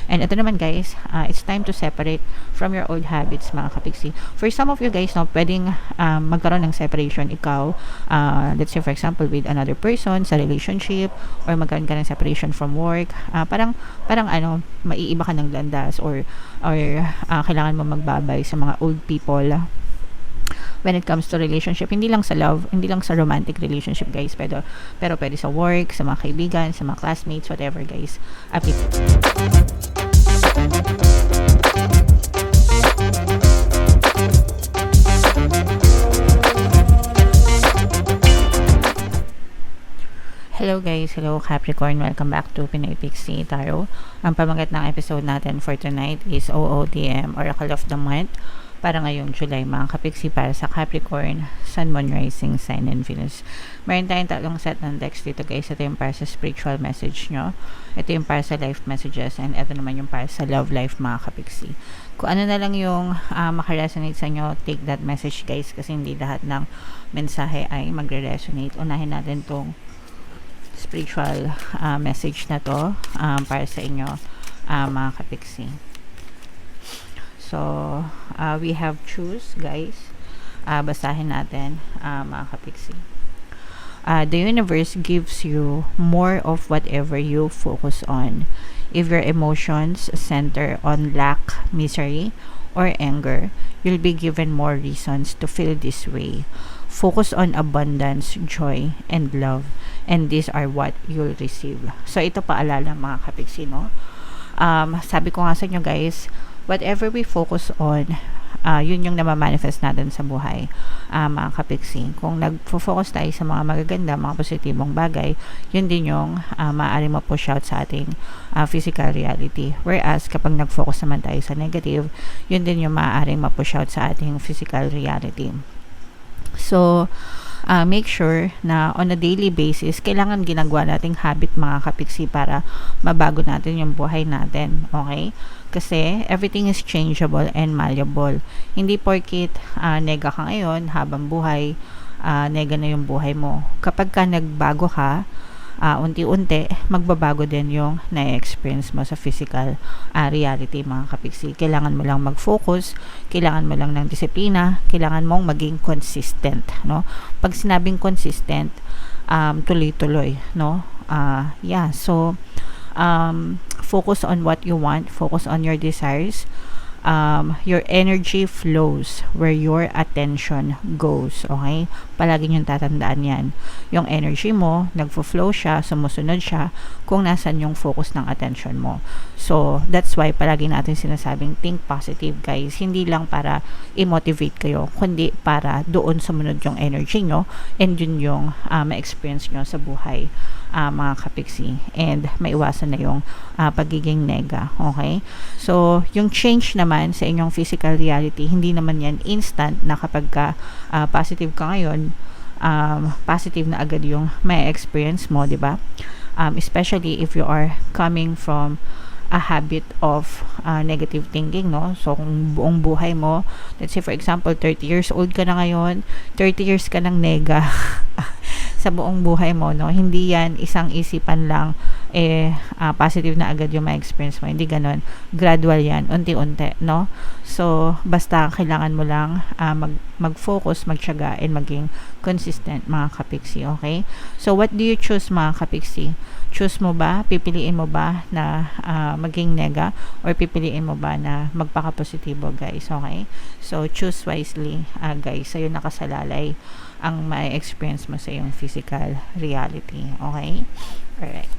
And ito naman guys, it's time to separate from your old habits mga kapiksi. For some of you guys, no, pwedeng magkaroon ng separation ikaw, let's say for example with another person sa relationship, or magkaroon ka ng separation from work. Parang ano, maiiba ka ng landas, or kailangan mo magbabay sa mga old people when it comes to relationship, hindi lang sa love, hindi lang sa romantic relationship guys, pero pwede sa work, sa mga kaibigan, sa mga classmates, whatever guys. Hello guys, hello Capricorn, welcome back to Pinoy Pixie Tarot. Ang pamagat ng episode natin for tonight is OOTM, Oracle of the Month, para ngayong July mga kapiksi, para sa Capricorn, Sun, Moon, Rising, Sign, and Venus. Meron tayong tatlong set ng decks dito guys. Ito yung para sa spiritual message nyo, ito yung para sa life messages, and ito naman yung para sa love life mga kapiksi. Kung ano na lang yung makaresonate sa inyo, take that message guys, kasi hindi lahat ng mensahe ay magre-resonate. Unahin natin tong spiritual message na to para sa inyo mga kapiksi. So, we have choose, guys. Basahin natin, mga kapiksi. The universe gives you more of whatever you focus on. If your emotions center on lack, misery, or anger, you'll be given more reasons to feel this way. Focus on abundance, joy, and love. And these are what you'll receive. So, ito paalala mga kapiksi, no? Sabi ko nga sa inyo, guys, whatever we focus on, yun yung namamanifest natin sa buhay, mga kapiksi. Kung nag-focus tayo sa mga magaganda, mga positibong bagay, yun din yung maaaring ma-push out sa ating physical reality. Whereas, kapag nag-focus naman tayo sa negative, yun din yung maaaring ma-push out sa ating physical reality. So, make sure na on a daily basis, kailangan ginagawa nating habit mga kapiksi para mabago natin yung buhay natin. Okay? Kasi everything is changeable and malleable. Hindi porkit nega ka ngayon, habang buhay, nega na yung buhay mo. Kapag ka nagbago ka, unti-unti, magbabago din yung na-experience mo sa physical reality mga kapiksi. Kailangan mo lang mag-focus, kailangan mo lang ng disiplina, kailangan mong maging consistent, no? Pag sinabing consistent, tuloy-tuloy, no? So, focus on what you want, focus on your desires. Your energy flows where your attention goes. Okay? Palagi niyong tatandaan yan. Yung energy mo, nagfo-flow siya, sumusunod siya kung nasan yung focus ng attention mo. So, that's why palagi natin sinasabing think positive guys. Hindi lang para i-motivate kayo, kundi para doon sumunod yung energy nyo, and yun yung ma-experience nyo sa buhay, mga kapiksi, and maiwasan na yung pagiging nega. Okay? So, yung change naman sa inyong physical reality, hindi naman yan instant na kapag ka positive ka ngayon, positive na agad yung may experience mo, di ba? Especially if you are coming from a habit of negative thinking, no? So, kung buong buhay mo, let's say for example, 30 years old ka na ngayon, 30 years ka ng nega sa buong buhay mo, no? Hindi yan isang isipan lang, positive na agad yung ma-experience mo. Hindi ganon. Gradual yan. Unti-unti, no? So, basta kailangan mo lang mag-focus, magtiyaga, and maging consistent, mga kapiksi, okay? So, what do you choose, mga kapiksi? Choose mo ba? Pipiliin mo ba na maging nega, or pipiliin mo ba na magpaka-positibo, guys? Okay? So, choose wisely, guys. Sa'yo nakasalalay ang ma-experience mo sa iyong physical reality. Okay? Alright.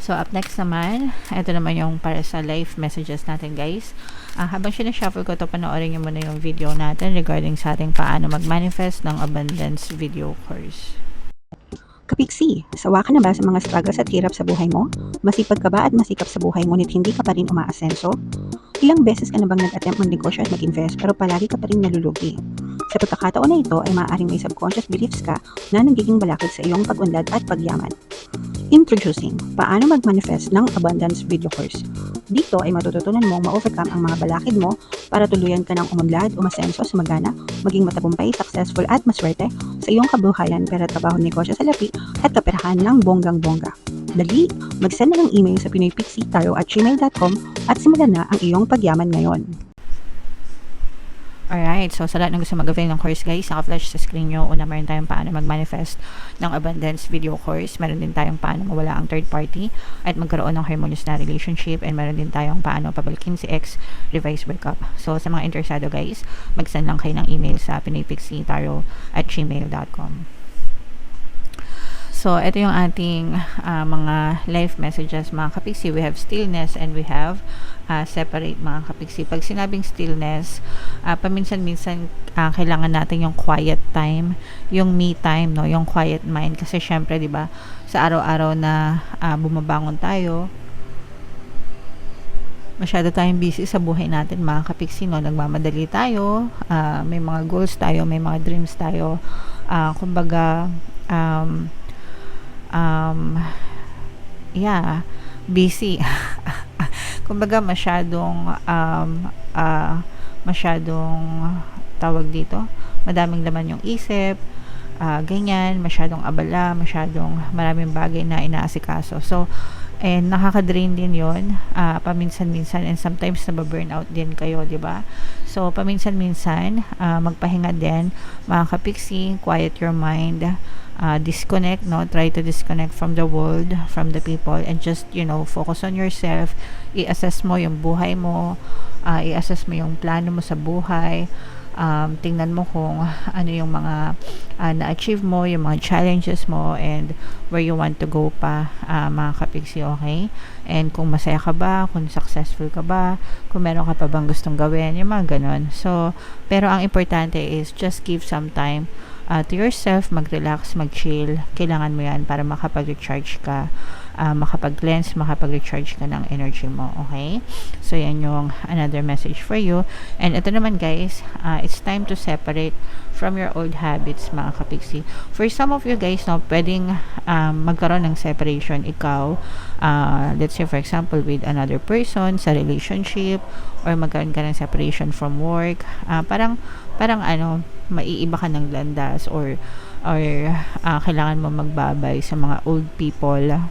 So, up next naman, ito naman yung para sa life messages natin, guys. Habang sinashuffle ko ito, panoorin nyo muna yung video natin regarding sa ating paano mag-manifest ng abundance video course. Kapiksi, sawa ka na ba sa mga struggles at hirap sa buhay mo? Masipag ka ba at masikap sa buhay ngunit hindi ka pa rin umaasenso? Ilang beses ka na bang nag-attempt mag-negosyo at mag-invest pero palagi ka pa rin nalulugi? Sa pagkakataon na ito ay maaaring may subconscious beliefs ka na nagiging balakid sa iyong pag-unlad at pagyaman. Introducing, paano mag-manifest ng abundance video course. Dito ay matututunan mong ma-overcome ang mga balakid mo para tuluyan ka ng umunlad, umasenso, sumagana, maging matagumpay, successful at maswerte sa iyong kabuhayan, pera, trabaho, negosyo, salapi at kaperahan ng bonggang-bongga. Dali, mag-send na ng email sa pinoypixietarot@gmail.com at simulan na ang iyong pagyaman ngayon. Alright, so sa lahat ng gusto mag-avail ng course guys, naka-flash sa screen nyo. Una, meron tayong paano mag-manifest ng abundance video course. Meron din tayong paano mawala ang third party at magkaroon ng harmonious na relationship. And meron din tayong paano pabalikin si ex, revised breakup. So sa mga interesado guys, mag-send lang kayo ng email sa pinoypixietarot@gmail.com. So, ito yung ating mga life messages, mga kapiksi. We have stillness and we have separate, mga kapiksi. Pag sinabing stillness, paminsan-minsan kailangan natin yung quiet time, yung me time, no? Yung quiet mind. Kasi syempre, di ba, sa araw-araw na bumabangon tayo, masyado tayong busy sa buhay natin, mga kapiksi, no? Nagmamadali tayo, may mga goals tayo, may mga dreams tayo. Kumbaga, busy. Kumbaga masyadong tawag dito, madaming laman yung isip, ganyan, masyadong abala, masyadong maraming bagay na inaasikaso. So, and nakaka-drain din yon paminsan-minsan, and sometimes nababurnout din kayo, di ba? So, paminsan-minsan, magpahinga din, mga kapiksi, quiet your mind, disconnect, no? Try to disconnect from the world, from the people, and just, focus on yourself. I-assess mo yung buhay mo, i-assess mo yung plano mo sa buhay, tingnan mo kung ano yung mga na-achieve mo, yung mga challenges mo, and where you want to go pa, mga kapiksi, okay? And kung masaya ka ba, kung successful ka ba, kung meron ka pa bang gustong gawin, yung mga ganon. So, pero ang importante is just give some time to yourself, mag-relax, mag-chill. Kailangan mo yan para makapag-recharge ka, makapag-cleanse, makapag-recharge ka ng energy mo, okay? So, yan yung another message for you. And ito naman guys, it's time to separate from your old habits, mga kapiksi. For some of you guys, no, pwedeng magkaroon ng separation. Ikaw, let's say for example, with another person, sa relationship, or magkaroon ka ng separation from work. Parang maiiba ka ng landas, or kailangan mo magbabay sa mga old people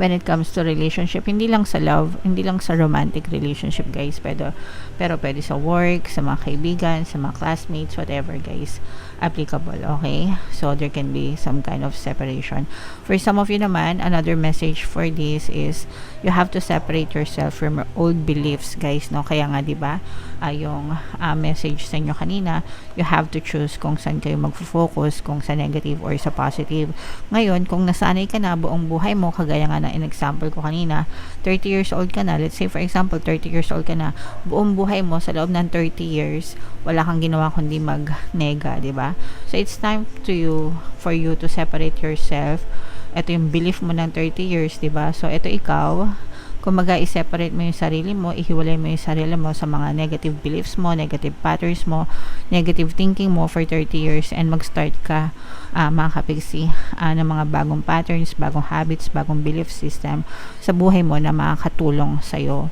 when it comes to relationship. Hindi lang sa love, hindi lang sa romantic relationship guys, pero pwede sa work, sa mga kaibigan, sa mga classmates, whatever guys, applicable, okay? So there can be some kind of separation. For some of you naman, another message for this is you have to separate yourself from your old beliefs guys, no? Kaya nga, di ba, yung message sa inyo kanina, you have to choose kung saan kayo magfo-focus, kung sa negative or sa positive. Ngayon, kung nasanay ka na buong buhay mo, kagaya nga na in example ko kanina, 30 years old ka na, let's say for example 30 years old ka na, buong buhay mo sa loob ng 30 years wala kang ginawa kundi mag-nega, di ba? So it's time for you to separate yourself. Ito yung belief mo ng 30 years, di ba? So ito ikaw, kumaga i-separate mo yung sarili mo, ihiwalay mo yung sarili mo sa mga negative beliefs mo, negative patterns mo, negative thinking mo for 30 years, and mag-start ka, mga kapiksi, ng mga bagong patterns, bagong habits, bagong belief system sa buhay mo na makakatulong sa'yo.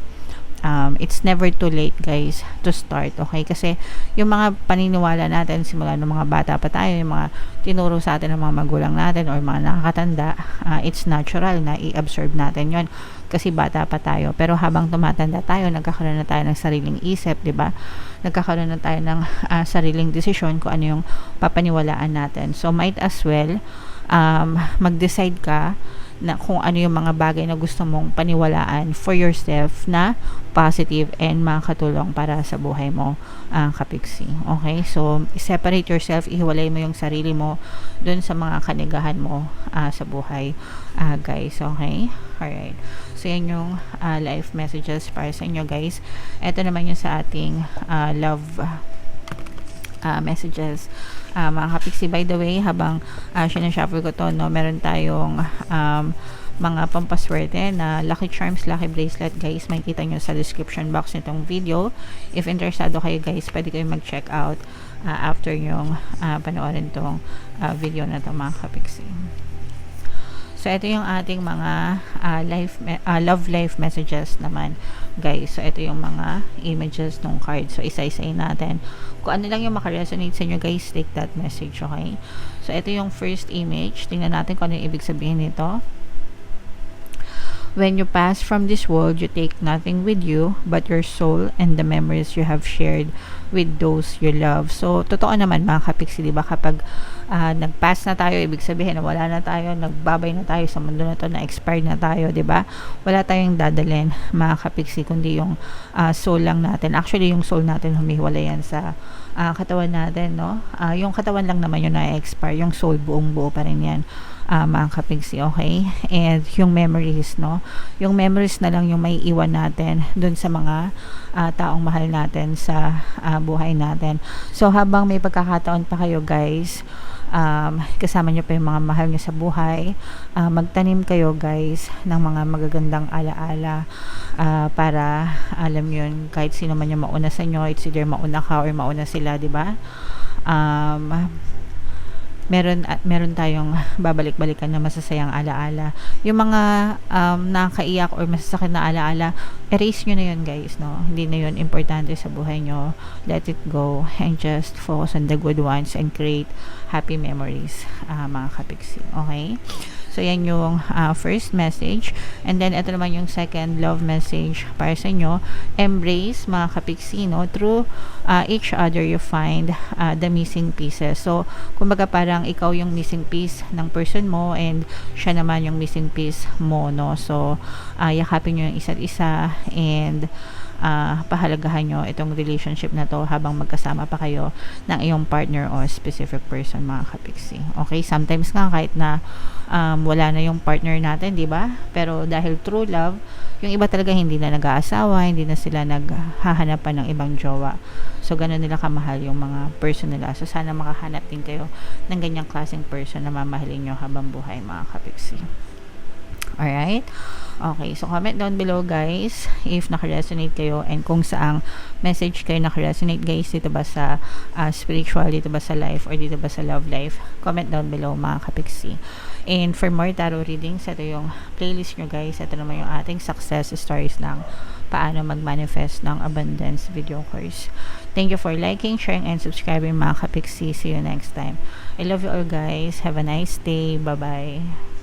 It's never too late guys to start, okay? Kasi yung mga paniniwala natin simula ng mga bata pa tayo, yung mga tinuro sa atin ng mga magulang natin or mga nakakatanda, it's natural na i-absorb natin yon kasi bata pa tayo. Pero habang tumatanda tayo, nagkakaroon na tayo ng sariling isip, di ba? Nagkakaroon na tayo ng sariling desisyon kung ano yung papaniwalaan natin. So might as well mag-decide ka na kung ano yung mga bagay na gusto mong paniwalaan for yourself na positive and makakatulong para sa buhay mo, kapiksi. Okay? So, separate yourself, ihiwalay mo yung sarili mo dun sa mga kanigahan mo sa buhay, guys. Okay? Alright. So, yan yung life messages para sa inyo, guys. Ito naman yung sa ating love messages, mga kapiksi. By the way, habang sinashuffle ko to, no, meron tayong mga pampaswerte na lucky charms, lucky bracelet, guys. Makikita nyo sa description box nitong video. If interesado kayo, guys, pwede kayo mag-check out after yung panoorin tong video na to, mga kapiksi. So, ito yung ating mga love life messages naman, guys. So, ito yung mga images ng card. So, isa-isayin natin. Kung ano lang yung makaresonate sa inyo, guys, take that message, okay? So, ito yung first image. Tingnan natin kung ano yung ibig sabihin nito. When you pass from this world, you take nothing with you but your soul and the memories you have shared with those you love. So, totoo naman mga kapiksi, di ba? Kapag nag-pass na tayo, ibig sabihin na wala na tayo, nagbabay na tayo sa mundo na to, na expired na tayo, di ba? Wala tayong dadalhin mga kapiksi, kundi yung soul lang natin. Actually, yung soul natin humiwalay yan sa katawan natin, no? Yung katawan lang naman yung na-expire, yung soul buong buo pa rin yan, mga kapigsi, okay? And yung memories, no? Yung memories na lang yung may iwan natin dun sa mga taong mahal natin sa buhay natin. So, habang may pagkakataon pa kayo, guys, kasama nyo pa yung mga mahal nyo sa buhay, magtanim kayo, guys, ng mga magagandang alaala, para alam yun, kahit sino man yung mauna sa inyo, it's either mauna ka or mauna sila, di ba? Meron tayong babalik-balikan na masasayang alaala. Yung mga nakakaiyak or masasakit na alaala, erase nyo na yun, guys, no? Hindi na yun importante sa buhay nyo. Let it go and just focus on the good ones and create happy memories, mga kapiksi. Okay? So, yan yung first message. And then, ito naman yung second love message para sa inyo. Embrace, mga kapiksi, no? Through each other, you find the missing pieces. So, kumbaga parang ikaw yung missing piece ng person mo and siya naman yung missing piece mo, no? So, yakapin nyo yung isa't isa and pahalagahan nyo itong relationship na to habang magkasama pa kayo ng iyong partner o specific person, mga kapiksi. Okay? Sometimes nga kahit na wala na yung partner natin, di ba? Pero dahil true love, yung iba talaga hindi na nag-aasawa, hindi na sila naghahanapan ng ibang jowa. So, ganun nila kamahal yung mga person nila. So, sana makahanap din kayo ng ganyang klaseng person na mamahalin nyo habang buhay, mga kapiksi. Alright? Okay, so comment down below, guys, if naka-resonate kayo and kung saang message kayo naka-resonate, guys, dito ba sa spiritual, dito ba sa life, or dito ba sa love life. Comment down below, mga kapiksi. And for more tarot readings, ito yung playlist nyo, guys. Ito naman yung ating success stories ng paano mag-manifest ng abundance video course. Thank you for liking, sharing, and subscribing, mga kapiksi. See you next time. I love you all, guys. Have a nice day. Bye-bye.